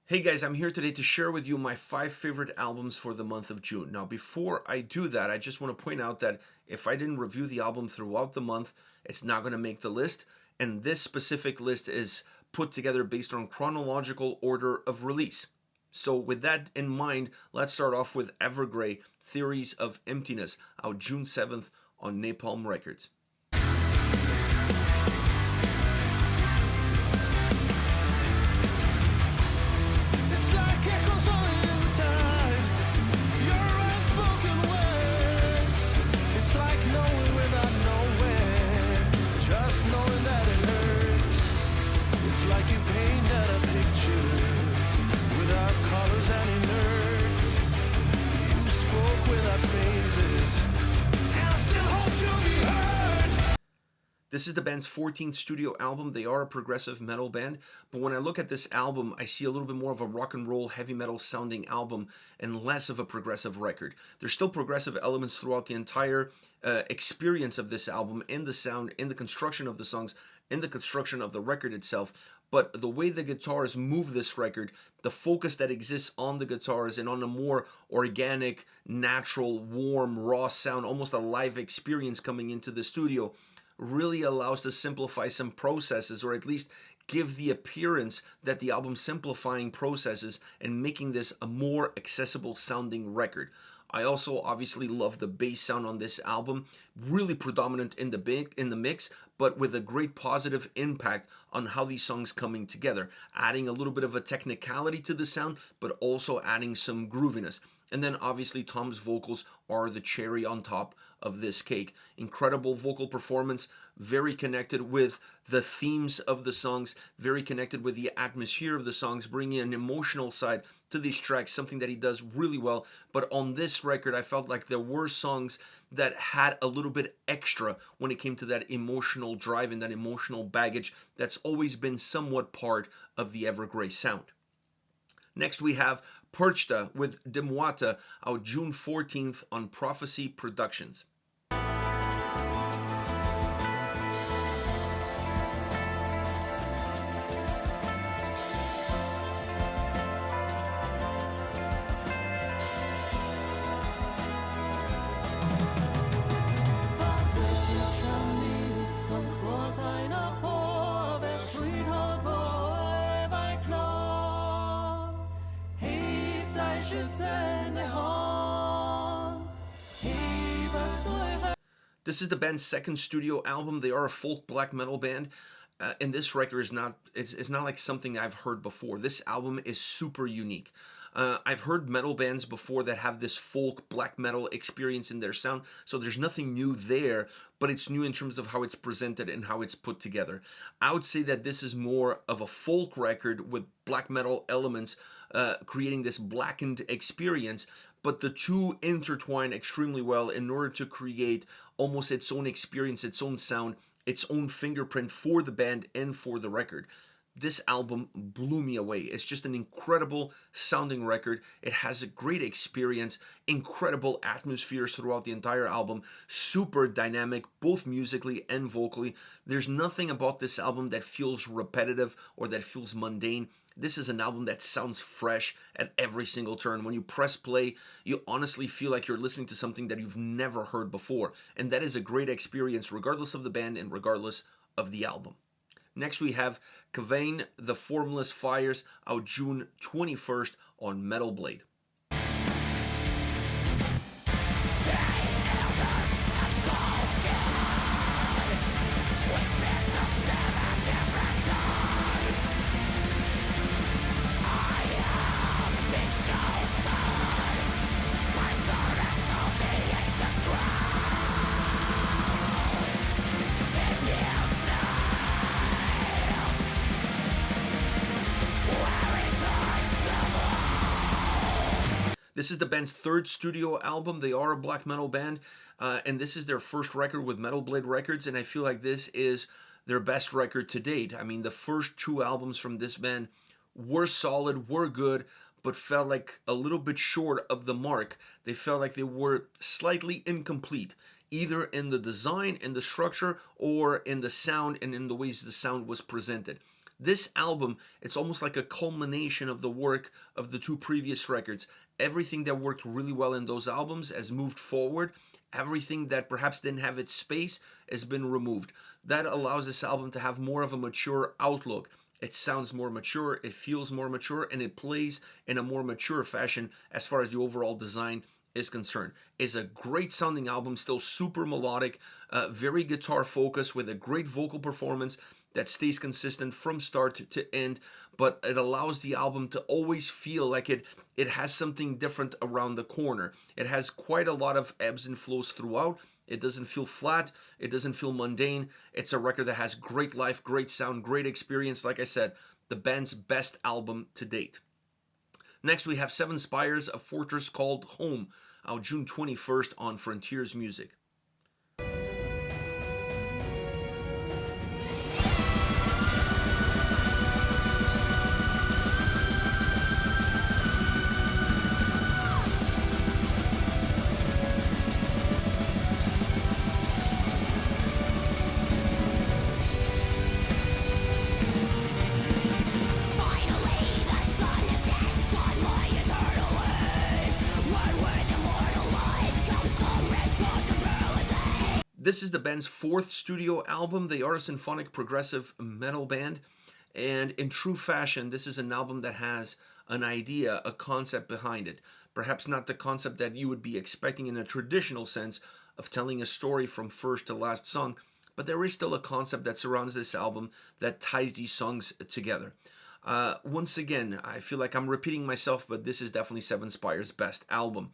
Hey guys, I'm here today to share with you my 5 favorite albums for the month of June. Now, before I do that, I just want to point out that if I didn't review the album throughout the month, it's not going to make the list. And this specific list is put together based on chronological order of release. So, with that in mind, let's start off with Evergrey, Theories of Emptiness, out June 7th on Napalm Records. It's like echoes on the inside, your unspoken words. It's like knowing without knowing, just knowing that it hurts. It's like you painted a picture without colors and inert. You spoke without phases, and I still hope to be heard. This is the band's 14th studio album. They are a progressive metal band, but when I look at this album, I see a little bit more of a rock and roll, heavy metal sounding album and less of a progressive record. There's still progressive elements throughout the entire experience of this album, in the sound, in the construction of the songs, in the construction of the record itself. But the way the guitars move this record, the focus that exists on the guitars and on a more organic, natural, warm, raw sound, almost a live experience coming into the studio, really allows to simplify some processes, or at least give the appearance that the album simplifying processes and making this a more accessible sounding record. I also obviously love the bass sound on this album, really predominant in the mix, but with a great positive impact on how these songs coming together, adding a little bit of a technicality to the sound, but also adding some grooviness. And then obviously Tom's vocals are the cherry on top of this cake. Incredible vocal performance, very connected with the themes of the songs, very connected with the atmosphere of the songs, bringing an emotional side to these tracks, something that he does really well. But on this record, I felt like there were songs that had a little bit extra when it came to that emotional drive and that emotional baggage that's always been somewhat part of the Evergrey sound. Next, we have Perchta with Demoata, out June 14th on Prophecy Productions. This is the band's second studio album. They are a folk black metal band. And this record is not it's not like something I've heard before. This album is super unique. I've heard metal bands before that have this folk black metal experience in their sound, so there's nothing new there, but it's new in terms of how it's presented and how it's put together. I would say that this is more of a folk record with black metal elements, creating this blackened experience, but the two intertwine extremely well in order to create almost its own experience, its own sound, its own fingerprint for the band and for the record. This album blew me away. It's just an incredible sounding record. It has a great experience, incredible atmospheres throughout the entire album, super dynamic, both musically and vocally. There's nothing about this album that feels repetitive or that feels mundane. This is an album that sounds fresh at every single turn. When you press play, you honestly feel like you're listening to something that you've never heard before. And that is a great experience, regardless of the band and regardless of the album. Next, we have Kvaen, the Formless Spires, out June 21st on Metal Blade. This is the band's third studio album. They are a black metal band, and this is their first record with Metal Blade Records, and I feel like this is their best record to date. I mean, the first two albums from this band were solid, were good, but felt like a little bit short of the mark. They felt like they were slightly incomplete, either in the design, in the structure, or in the sound and in the ways the sound was presented. This album, it's almost like a culmination of the work of the two previous records. Everything that worked really well in those albums has moved forward. Everything that perhaps didn't have its space has been removed. That allows this album to have more of a mature outlook. It sounds more mature, it feels more mature, and it plays in a more mature fashion as far as the overall design is concerned. It's a great sounding album, still super melodic, very guitar focused with a great vocal performance that stays consistent from start to end, but it allows the album to always feel like it has something different around the corner. It has quite a lot of ebbs and flows throughout. It doesn't feel flat. It doesn't feel mundane. It's a record that has great life, great sound, great experience. Like I said, the band's best album to date. Next, we have Seven Spires, A Fortress Called Home, out June 21st on Frontiers Music. This is the band's fourth studio album. They are a symphonic progressive metal band. And in true fashion, this is an album that has an idea, a concept behind it. Perhaps not the concept that you would be expecting in a traditional sense of telling a story from first to last song, but there is still a concept that surrounds this album that ties these songs together. Once again, I feel like I'm repeating myself, but this is definitely Seven Spires' best album.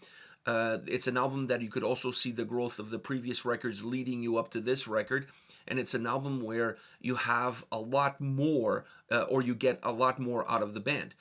It's an album that you could also see the growth of the previous records leading you up to this record. And it's an album where you have a lot more, or you get a lot more out of the band.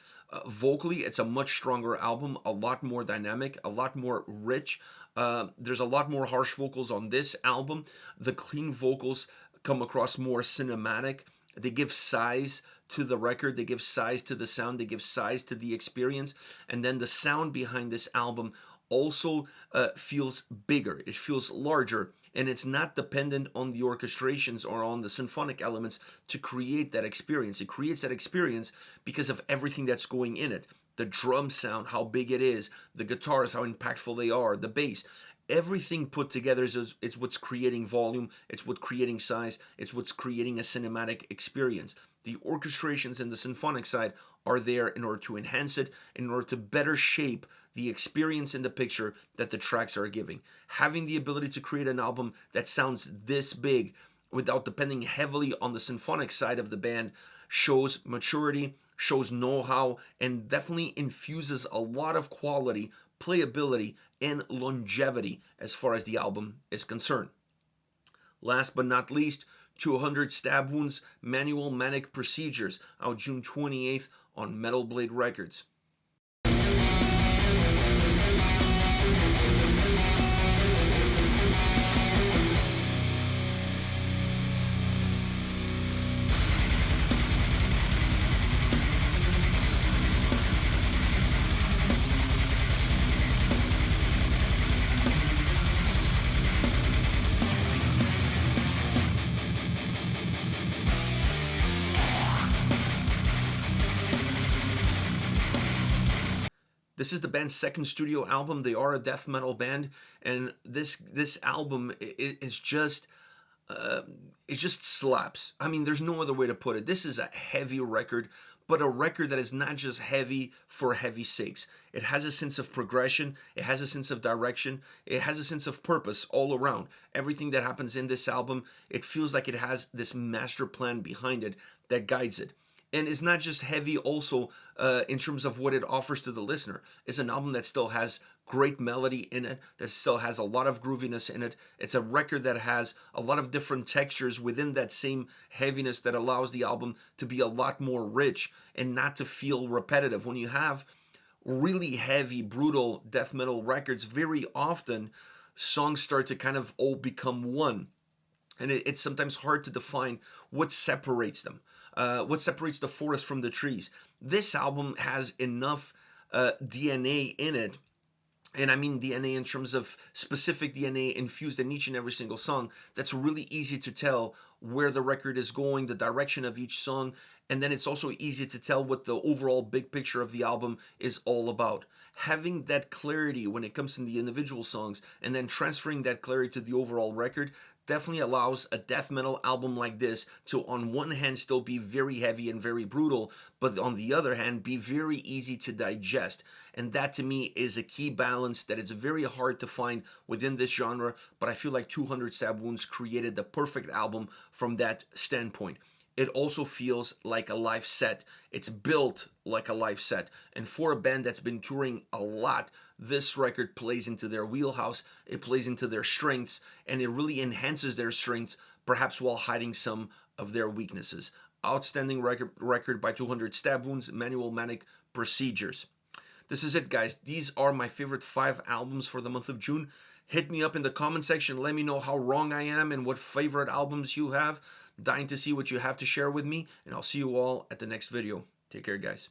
Vocally, it's a much stronger album, a lot more dynamic, a lot more rich. There's a lot more harsh vocals on this album. The clean vocals come across more cinematic. They give size to the record, they give size to the sound, they give size to the experience. And then the sound behind this album also feels bigger, it feels larger, and it's not dependent on the orchestrations or on the symphonic elements to create that experience. It creates that experience because of everything that's going in it. The drum sound, how big it is, the guitars, how impactful they are, the bass. Everything put together is what's creating volume, it's what's creating size, it's what's creating a cinematic experience. The orchestrations and the symphonic side are there in order to enhance it, in order to better shape the experience in the picture that the tracks are giving. Having the ability to create an album that sounds this big without depending heavily on the symphonic side of the band shows maturity, shows know-how, and definitely infuses a lot of quality, playability, and longevity as far as the album is concerned. Last but not least, 200 Stab Wounds Manual Manic Procedures, out June 28th on Metal Blade Records. This is the band's second studio album. They are a death metal band, and this album is just it just slaps. I mean, there's no other way to put it. This is a heavy record, but a record that is not just heavy for heavy sakes. It has a sense of progression, it has a sense of direction, it has a sense of purpose all around. Everything that happens in this album, it feels like it has this master plan behind it that guides it. And it's not just heavy also in terms of what it offers to the listener. It's an album that still has great melody in it, that still has a lot of grooviness in it. It's a record that has a lot of different textures within that same heaviness that allows the album to be a lot more rich and not to feel repetitive. When you have really heavy, brutal death metal records, very often songs start to kind of all become one. And it's sometimes hard to define what separates them. What separates the forest from the trees. This album has enough DNA in it, and I mean DNA in terms of specific DNA infused in each and every single song, that's really easy to tell where the record is going, the direction of each song, and then it's also easy to tell what the overall big picture of the album is all about. Having that clarity when it comes to the individual songs and then transferring that clarity to the overall record definitely allows a death metal album like this to, on one hand, still be very heavy and very brutal, but on the other hand, be very easy to digest. And that to me is a key balance that is very hard to find within this genre, but I feel like 200 Stab Wounds created the perfect album from that standpoint. It also feels like a live set. It's built like a live set. And for a band that's been touring a lot, this record plays into their wheelhouse, it plays into their strengths, and it really enhances their strengths, perhaps while hiding some of their weaknesses. Outstanding record by 200 Stab Wounds, Manual Manic Procedures. This is it, guys. These are my favorite 5 albums for the month of June. Hit me up in the comment section. Let me know how wrong I am and what favorite albums you have. Dying to see what you have to share with me, and I'll see you all at the next video. Take care, guys.